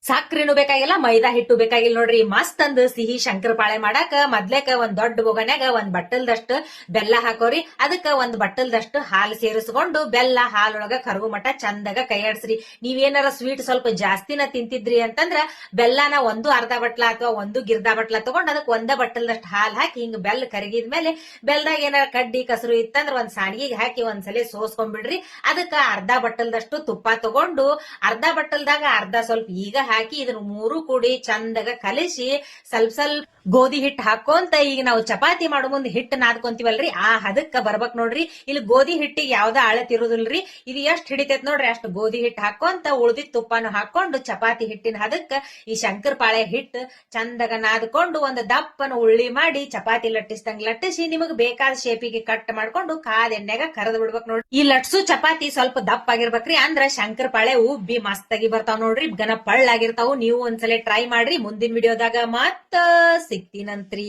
ಸಕ್ರಿನೂ ಬೇಕಾಗಿಲ್ಲ ಮೈದಾ ಹಿಟ್ಟು ಬೇಕಾಗಿಲ್ಲ ನೋಡ್ರಿ. ಮಸ್ತ್ ಅಂದ್ ಸಿಹಿ ಶಂಕರಪಾಳೆ ಮಾಡಾಕ ಮೊದ್ಲೇಕ ಒಂದ್ ದೊಡ್ಡ ಬೊಗನ್ಯಾಗ ಒಂದ್ ಬಟ್ಟಲ್ದಷ್ಟು ಬೆಲ್ಲ ಹಾಕೋರಿ. ಅದಕ್ಕ ಒಂದ್ ಬಟ್ಟಲ್ದಷ್ಟು ಹಾಲು ಸೇರಿಸ್ಕೊಂಡು ಬೆಲ್ಲ ಹಾಲೊಳಗ ಕರಗು ಮಟ ಚಂದಾಗ ಕೈಯಾಡ್ಸ್ರಿ. ನೀವೇನಾರ ಸ್ವೀಟ್ ಸ್ವಲ್ಪ ಜಾಸ್ತಿನ ತಿಂತಿದ್ರಿ ಅಂತಂದ್ರ ಬೆಲ್ಲನ ಒಂದು ಅರ್ಧ ಬಟ್ಲ ಅಥವಾ ಒಂದು ಗಿರ್ದ ಬಟ್ಲ ತಗೊಂಡ್ ಅದಕ್ಕೆ ಒಂದ ಬಟ್ಟಲ್ದಷ್ಟು ಹಾಲು ಹಾಕಿ ಹಿಂಗ್ ಬೆಲ್ಲ ಕರಗಿದ್ಮೇಲೆ ಬೆಲ್ದಾಗ ಏನಾರ ಕಡ್ಡಿ ಕಸರು ಇತ್ತಂದ್ರ ಒಂದ್ ಸಾಣಿಗೆ ಹಾಕಿ ಒಂದ್ಸಲ ಸೋಸ್ಕೊಂಡ್ಬಿಡ್ರಿ. ಅದಕ್ಕ ಅರ್ಧ ಬಟ್ಟಲ್ದಷ್ಟು ತುಪ್ಪ ತಗೊಂಡು ಅರ್ಧ ಬಟ್ಟಲ್ದಾಗ ಅರ್ಧ ಸ್ವಲ್ಪ ಈಗ ಹಾಕಿ ಇದನ್ನ ಮೂರು ಕೂಡಿ ಚಂದಾಗ ಕಲಿಸಿ ಸ್ವಲ್ಪ ಗೋಧಿ ಹಿಟ್ಟು ಹಾಕೋಂತ ಈಗ ನಾವು ಚಪಾತಿ ಮಾಡೋ ಮುಂದೆ ಹಿಟ್ಟು ನಾದ್ಕೊಂತೀವಲ್ರಿ ಆ ಹದಕ್ಕ ಬರ್ಬೇಕ್ ನೋಡ್ರಿ. ಇಲ್ಲಿ ಗೋಧಿ ಹಿಟ್ಟಿಗೆ ಯಾವ್ದ ಅಳತ್ ಇರುದಿಲ್ರಿ. ಇದು ಎಷ್ಟ್ ಹಿಡಿತೈತ್ ನೋಡ್ರಿ ಅಷ್ಟು ಗೋಧಿ ಹಿಟ್ಟು ಹಾಕೋಂತ ಉಳ್ದಿದ್ ತುಪ್ಪನು ಹಾಕೊಂಡು ಚಪಾತಿ ಹಿಟ್ಟಿನ ಹದಕ್ಕ ಈ ಶಂಕರಪಾಳೆ ಹಿಟ್ಟು ಚಂದಾಗ ನಾದ್ಕೊಂಡು ಒಂದು ದಪ್ಪನ ಉಳ್ಳಿ ಮಾಡಿ ಚಪಾತಿ ಲಟ್ಟಿಸ್ದಂಗ್ ಲಟ್ಟಿಸಿ ನಿಮಗ್ ಬೇಕಾದ ಶೇಪಿಗೆ ಕಟ್ ಮಾಡ್ಕೊಂಡು ಕಾದ ಎಣ್ಣೆಗ ಕರೆದ್ ಬಿಡ್ಬೇಕ್ ನೋಡ್ರಿ. ಈ ಲಟ್ಸು ಚಪಾತಿ ಸ್ವಲ್ಪ ದಪ್ಪ ಆಗಿರ್ಬೇಕ್ರಿ ಅಂದ್ರ ಶಂಕರಪಾಳೆ ಉಬ್ಬಿ ಮಸ್ತಾಗಿ ಬರ್ತಾವ್ ನೋಡ್ರಿ. ಗನ ಪಳ್ಳಾಗಿರ್ತಾವು. ನೀವು ಒಂದ್ಸಲ ಟ್ರೈ ಮಾಡ್ರಿ. ಮುಂದಿನ ವಿಡಿಯೋದಾಗ ಮತ್ತ ಸಿಗ್ತೀನಂತ್ರಿ.